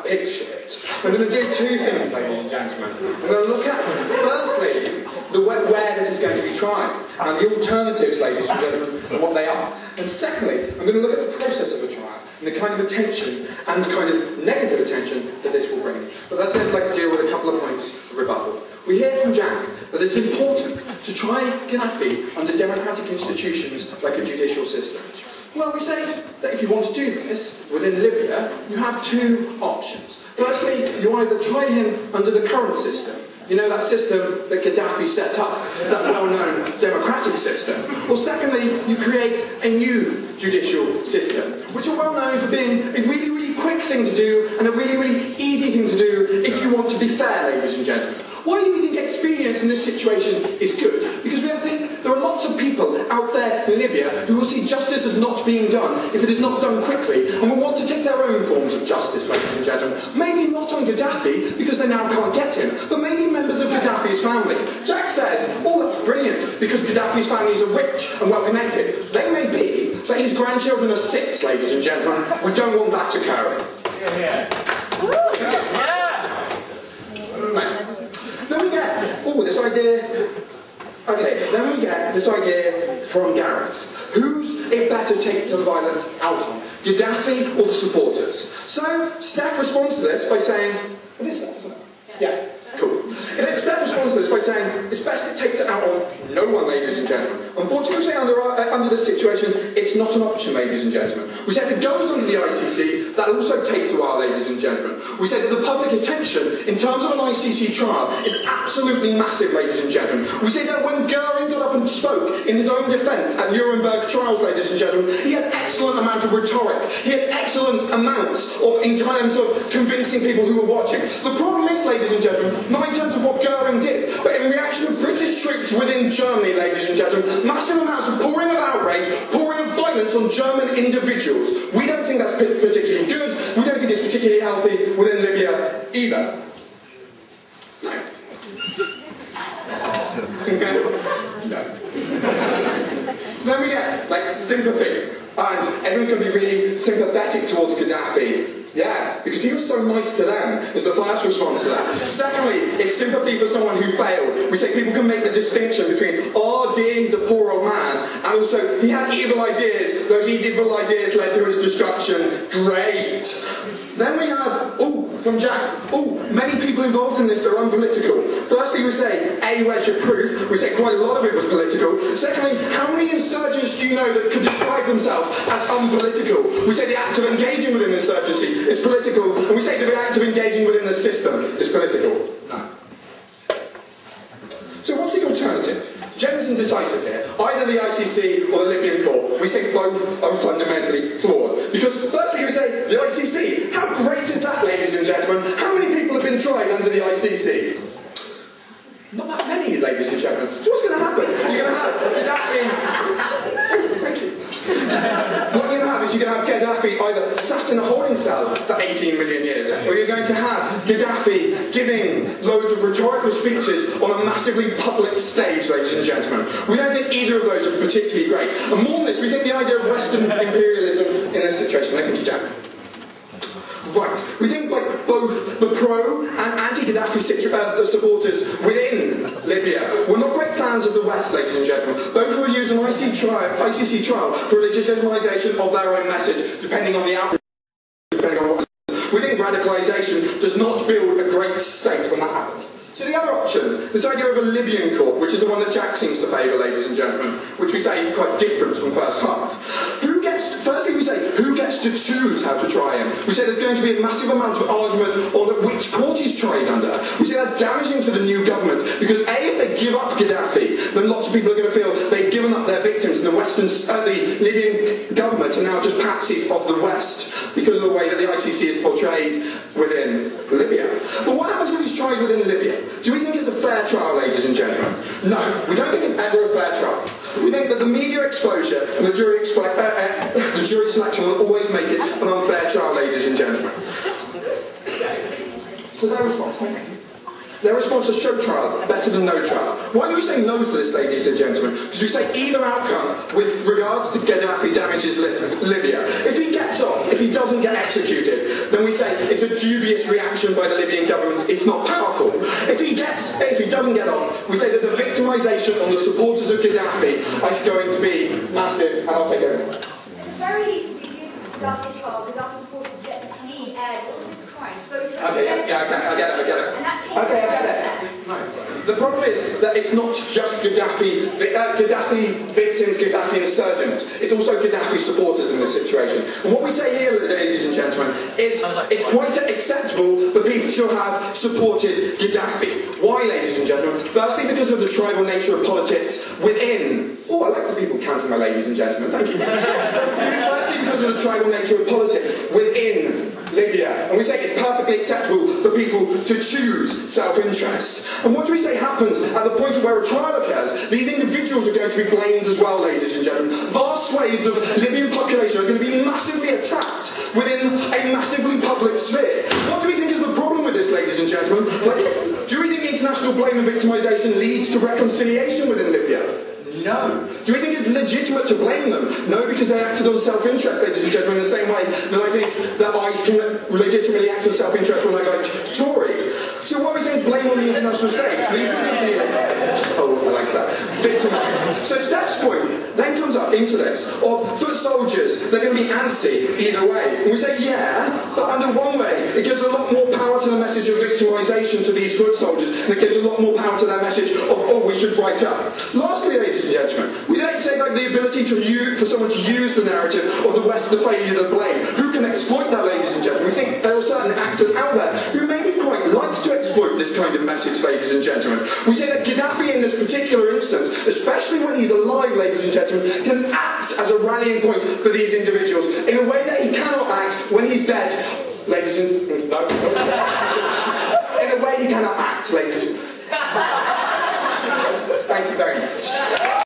picture it. I'm going to do two things, ladies and gentlemen. I'm going to look at, firstly, where this is going to be tried, and the alternatives, ladies and gentlemen, and what they are. And secondly, I'm going to look at the process of a trial, and the kind of attention and the kind of negative attention that this will bring. But that's I'd like to deal with a couple of points of rebuttal. We hear from Jack that it's important to try Gaddafi under democratic institutions like a judicial system. Well, we say that if you want to do this within Libya, you have two options. Firstly, you either try him under the current system. You know, that system that Gaddafi set up, that well-known democratic system. Or secondly, you create a new judicial system, which are well known for being a really, really quick thing to do and a really, really easy thing to do if you want to be fair, ladies and gentlemen. Why do you think experience in this situation is good? Because we think there are lots of people out there in Libya who will see justice as not being done if it is not done quickly, and will want to take their own forms of justice, ladies and gentlemen. Maybe not on Gaddafi, because they now can't get him, but maybe members of Gaddafi's family. Jack says, oh, that's brilliant, because Gaddafi's families are rich and well-connected. They may be, but his grandchildren are 6, ladies and gentlemen. We don't want that occurring. Then we get, this idea. Okay, then we get this idea from Gareth. Who's it better take the violence out on? Gaddafi or the supporters? So, Steph responds to this by saying, what is that, isn't it? Yeah, cool. And Steph responds to this by saying, it's best it takes it out on no one, ladies and gentlemen. Unfortunately, we say under this situation, it's not an option, ladies and gentlemen. We say if it goes under the ICC, that also takes a while, ladies and gentlemen. We say that the public attention, in terms of an ICC trial, is absolutely massive, ladies and gentlemen. We say that when Goering got up and spoke in his own defence at Nuremberg trials, ladies and gentlemen, he had excellent amount of rhetoric. He had excellent amounts in terms of convincing people who were watching. The problem is, ladies and gentlemen, not in terms of what Goering did, but in reaction of British troops within Germany, ladies and gentlemen, massive amounts of pouring of outrage, pouring of violence on German individuals. We don't think that's particularly good. We don't think it's particularly healthy within Libya either. No. No. So then we get, sympathy. And everyone's going to be really sympathetic towards Gaddafi. Yeah, because he was so nice to them, is the first response to that. Secondly, it's sympathy for someone who failed. We say people can make the distinction between, oh dear, he's a poor old man, and also, he had evil ideas, those evil ideas led to his destruction. Great. Then we have, from Jack, many people involved in this are unpolitical. Firstly, we say, where's your proof? We say quite a lot of it was political. Secondly, how many insurgents do you know that could describe themselves as unpolitical? We say the act of engaging within insurgency is political, and we say the act of engaging within the system is political. No. So what's the alternative? Jen's indecisive here. Either the ICC or the Libyan court. We say both are fundamentally flawed. Because firstly we say, the ICC, how great is that, ladies and gentlemen? How many people have been tried under the ICC? Not that many, ladies and gentlemen. So what's going to happen? You're going to have Gaddafi... Thank you. What you're going to have is you're going to have Gaddafi either sat in a holding cell for 18 million years, or you're going to have Gaddafi giving loads of rhetorical speeches on a massively public stage, ladies and gentlemen. We don't think either of those are particularly great. And more than this, we think the idea of Western imperialism in this situation. Thank you, Jack. Right, we think both the pro and anti-Gaddafi supporters within Libya were not great fans of the West, ladies and gentlemen. Both will use an ICC trial for legitimisation of their own message, depending on the outcome. We think radicalisation does not build a great state when that happens. So the other option, this idea of a Libyan court, which is the one that Jack seems to favour, ladies and gentlemen, which we say is quite different from first half. Firstly we say, who gets to choose how to try him? We say there's going to be a massive amount of argument on which court he's tried under. We say that's damaging to the new government, because if they give up Gaddafi, then lots of people are going to feel they've given up their victims, and the Libyan government are now just patsies of the West, because of the way that the ICC is portrayed within Libya. But what happens if he's tried within Libya? Do we think it's a fair trial, ladies and gentlemen? No, we don't think it's ever a fair trial. We think that the media exposure and the jury selection will always make it an unfair trial, ladies and gentlemen. So their response, their response is show trials, better than no trial. Why do we say no to this, ladies and gentlemen? Because we say either outcome with regards to Gaddafi damages Libya. If he gets off, if he doesn't get executed, then we say it's a dubious reaction by the Libyan government, it's not powerful. If he doesn't get off, we say that the victimisation on the supporters of Gaddafi is going to be massive, and I'll take it. At the very least, if you give Gaddafi trial, the Gaddafi supporters get to see all his crimes. Okay, I get it. And that changes I get it. No. The problem is that it's not just Gaddafi victims, Gaddafi insurgents. It's also Gaddafi supporters in this situation. And what we say here, ladies and gentlemen, is it's quite acceptable for people to have supported Gaddafi. Why, ladies and gentlemen? Firstly, because of the tribal nature of politics within... Oh, I like the people counting my ladies and gentlemen. Thank you. Firstly, because of the tribal nature of politics within Libya. And we say it's perfectly acceptable for people to choose self-interest. And what do we say happens at the point of where a trial occurs? These individuals are going to be blamed as well, ladies and gentlemen. Vast swathes of Libyan population are going to be massively attacked within a massively public sphere. What do we think is the problem with this, ladies and gentlemen? Do we think international blame and victimisation leads to reconciliation within Libya? No. Do we think it's legitimate to blame them? No, because they acted on self-interest, ladies and gentlemen, in the same way that I think that I can legitimately act on self-interest when I vote Tory. So what we think blame on the international state leaves me feeling, oh, I like that, victimised. So Steph's point then comes up into this of foot soldiers, they're going to be antsy either way. And we say, yeah, but under one way, it gives a lot more power to the message of victimisation to these foot soldiers, and it gives a lot more power to their message of, oh, we should write up. Lastly, ladies and gentlemen, we don't say like the ability for someone to use the narrative of the West, the failure, the blame. Who can exploit that, ladies and gentlemen? We think there are certain actors out there who maybe quite like to exploit this kind of message, ladies and gentlemen. We say that Gaddafi in this particular instance, especially when he's alive, ladies and gentlemen, can act as a rallying point for these individuals in a way that he cannot act when he's dead. Ladies and... No. In a way he cannot act, ladies and... Thank you very much.